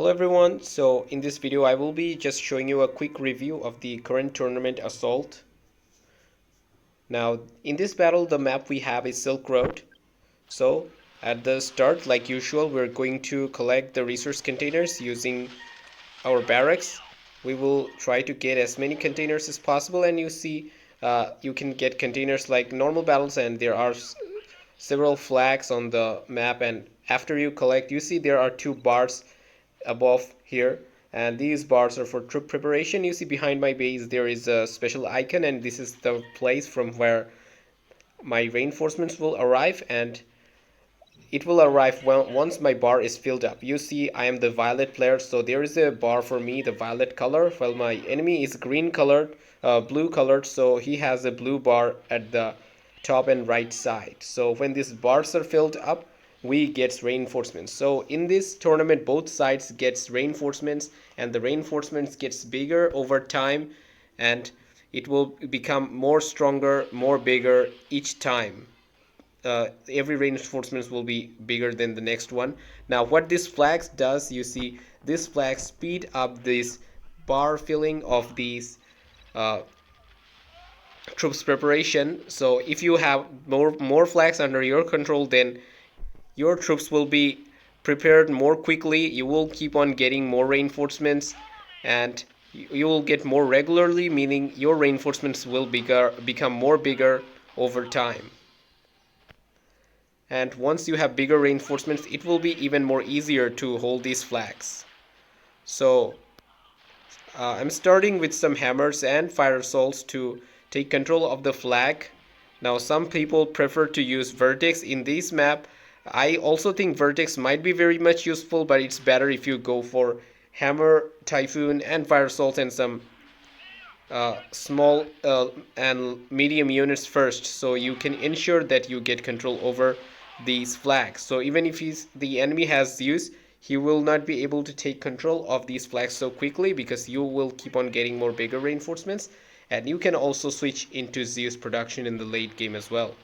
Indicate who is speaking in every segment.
Speaker 1: Hello everyone, so in this video I will be just showing you a quick review of the current tournament Assault. Now in this battle the map we have is Silk Road. So at the start, like usual, we're going to collect the resource containers using our barracks. We will try to get as many containers as possible, and you see you can get containers like normal battles, and there are several flags on the map, and after you collect you see there are two bars above here, and these bars are for troop preparation. You see behind my base there is a special icon, and this is the place from where my reinforcements will arrive, and it will arrive once my bar is filled up. You see I am the violet player, so there is a bar for me, the violet color, while my enemy is green colored, blue colored, so he has a blue bar at the top and right side. So when these bars are filled up, we get reinforcements. So in this tournament both sides gets reinforcements, and the reinforcements gets bigger over time, and it will become more stronger, more bigger each time. Every reinforcements will be bigger than the next one. Now what this flags does, you see this flag speed up this bar filling of these uh, troops preparation. So if you have more flags under your control, then your troops will be prepared more quickly. You will keep on getting more reinforcements, and you will get more regularly, meaning your reinforcements will become more bigger over time. And once you have bigger reinforcements, it will be even more easier to hold these flags. So I'm starting with some hammers and fire assaults to take control of the flag. Now some people prefer to use vertex in this map. I also think vertex might be very much useful, but it's better if you go for hammer, typhoon, and fire assault, and some small and medium units first, so you can ensure that you get control over these flags. So even if the enemy has Zeus, he will not be able to take control of these flags so quickly, because you will keep on getting more bigger reinforcements, and you can also switch into Zeus production in the late game as well.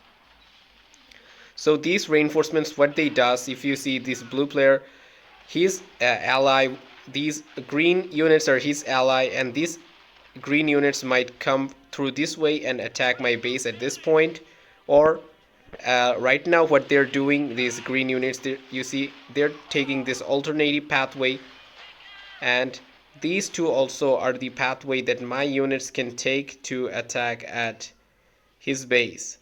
Speaker 1: So these reinforcements, what they does, if you see this blue player, his ally, these green units are his ally, and these green units might come through this way and attack my base at this point. Or right now what they're doing, these green units, you see they're taking this alternative pathway, and these two also are the pathway that my units can take to attack at his base.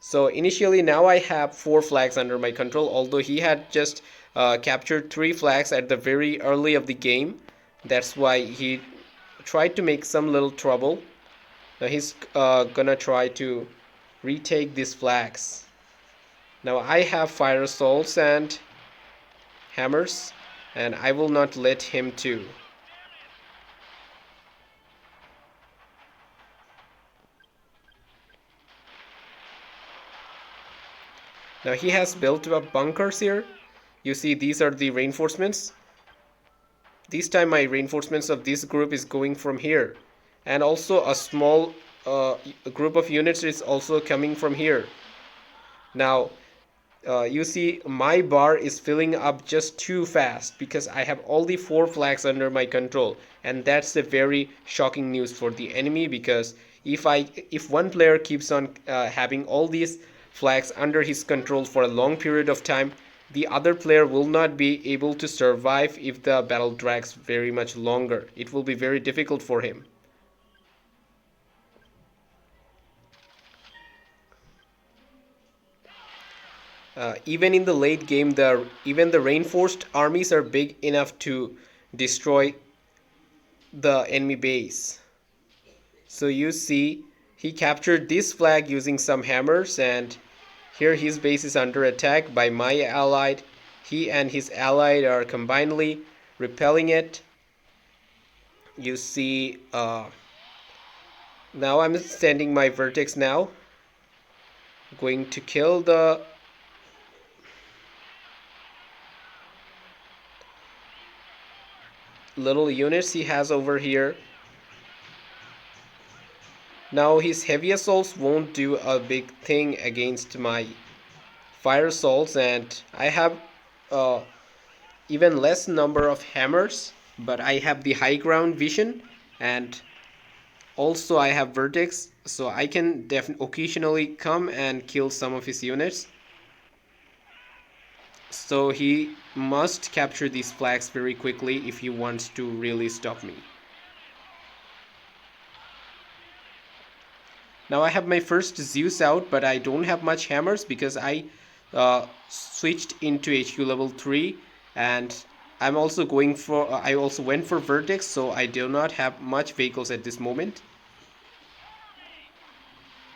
Speaker 1: So initially now I have 4 flags under my control, although he had just captured 3 flags at the very early of the game. That's why he tried to make some little trouble. Now he's gonna try to retake these flags. Now I have fire assaults and hammers, and I will not let him to. Now he has built up bunkers here. You see these are the reinforcements. This time my reinforcements of this group is going from here, and also a small group of units is also coming from here. Now you see my bar is filling up just too fast because I have all the 4 flags under my control, and that's a very shocking news for the enemy, because if one player keeps on having all these flags under his control for a long period of time, the other player will not be able to survive if the battle drags very much longer. It will be very difficult for him. Even in the late game, even the reinforced armies are big enough to destroy the enemy base. So you see he captured this flag using some hammers, and here his base is under attack by my allied. He and his allied are combinedly repelling it. You see now I'm sending my vertex now, going to kill the little units he has over here. Now his heavy assaults won't do a big thing against my fire assaults, and I have even less number of hammers, but I have the high ground vision, and also I have vertex, so I can occasionally come and kill some of his units. So he must capture these flags very quickly if he wants to really stop me. Now I have my first Zeus out, but I don't have much hammers because I switched into HQ level 3, and I'm also going for I also went for vertex, so I do not have much vehicles at this moment.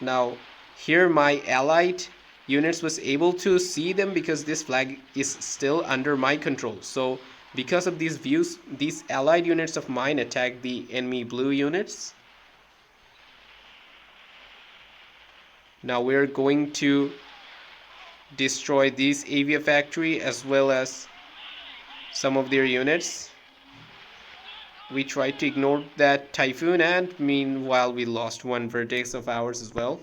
Speaker 1: Now here my allied units was able to see them because this flag is still under my control. So because of these views, these allied units of mine attack the enemy blue units. Now we're going to destroy this Avia factory as well as some of their units. We tried to ignore that typhoon, and meanwhile we lost one vertex of ours as well.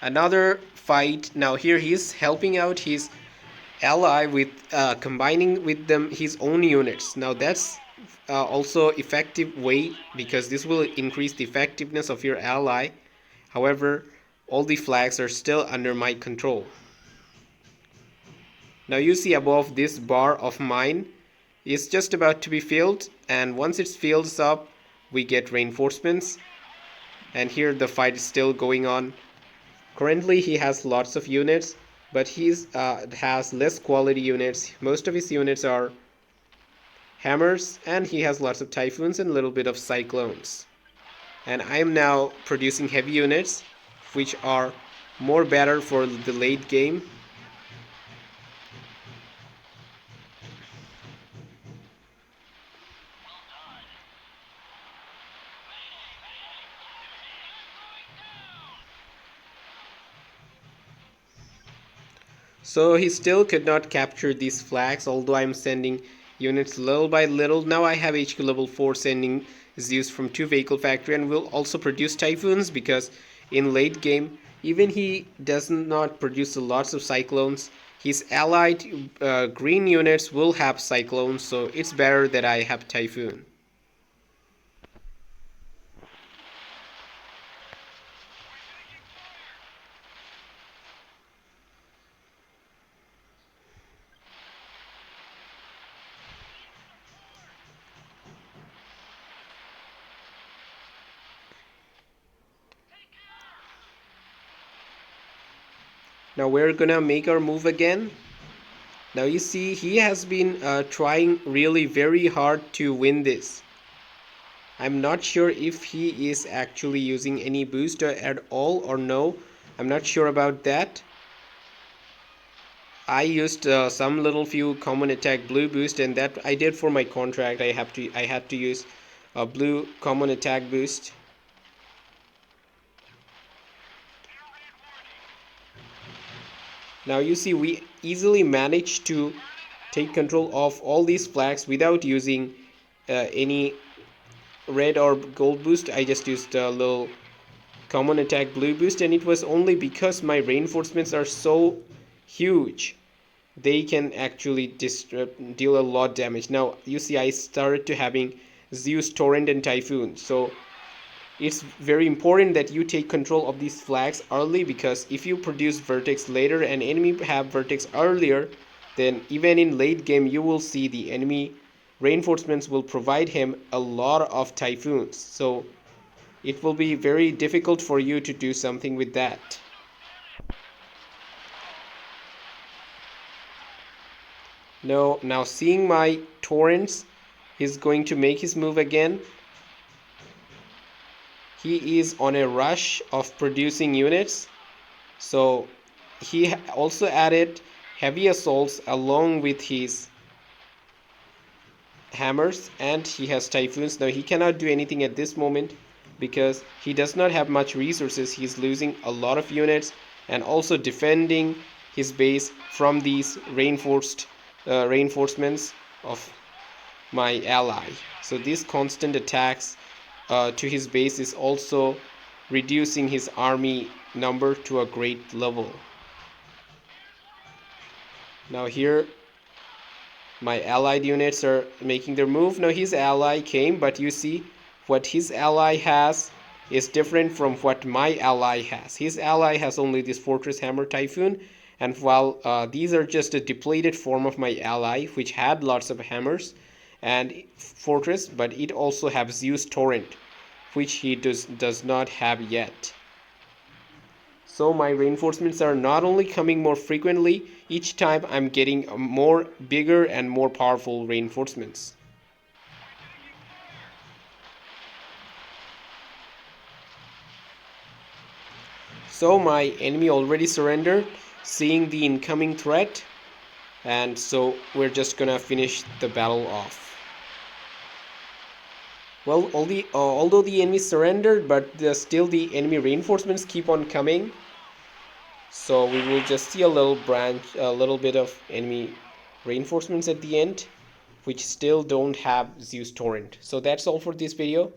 Speaker 1: Another fight. Now here he's helping out his ally with combining with them his own units. Now that's also effective way, because this will increase the effectiveness of your ally. However, all the flags are still under my control. Now you see above this bar of mine is just about to be filled, and once it fills up we get reinforcements, and here the fight is still going on. Currently he has lots of units, but he has less quality units. Most of his units are hammers, and he has lots of typhoons and a little bit of cyclones. And I am now producing heavy units, which are more better for the late game. So he still could not capture these flags, although I'm sending units little by little. Now I have HQ level 4 sending Zeus from 2 vehicle factory, and will also produce typhoons, because in late game even he does not produce lots of cyclones. His allied green units will have cyclones, so it's better that I have typhoon. Now we're gonna make our move again. Now you see he has been trying really very hard to win this. I'm not sure if he is actually using any booster at all or no. I'm not sure about that. I used some little few common attack blue boost, and that I did for my contract. I had to use a blue common attack boost. Now you see we easily managed to take control of all these flags without using any red or gold boost. I just used a little common attack blue boost, and it was only because my reinforcements are so huge they can actually deal a lot damage. Now you see I started to having Zeus, Torrent and Typhoon, so it's very important that you take control of these flags early, because if you produce vertex later and enemy have vertex earlier, then even in late game you will see the enemy reinforcements will provide him a lot of typhoons, so it will be very difficult for you to do something with that. Now seeing my torrents, he's going to make his move again. He is on a rush of producing units, so he also added heavy assaults along with his hammers, and he has typhoons. Now he cannot do anything at this moment because he does not have much resources. He's losing a lot of units and also defending his base from these reinforcements of my ally. So these constant attacks to his base is also reducing his army number to a great level. Now here my allied units are making their move. Now his ally came, but you see what his ally has is different from what my ally has. His ally has only this Fortress Hammer Typhoon, and while these are just a depleted form of my ally, which had lots of hammers and fortress, but it also has Zeus Torrent, which he does not have yet. So my reinforcements are not only coming more frequently, each time I'm getting more bigger and more powerful reinforcements. So my enemy already surrendered, seeing the incoming threat, and so we're just gonna finish the battle off. Well, although the enemy surrendered, but still the enemy reinforcements keep on coming. So we will just see a little bit of enemy reinforcements at the end, which still don't have Zeus Torrent. So that's all for this video.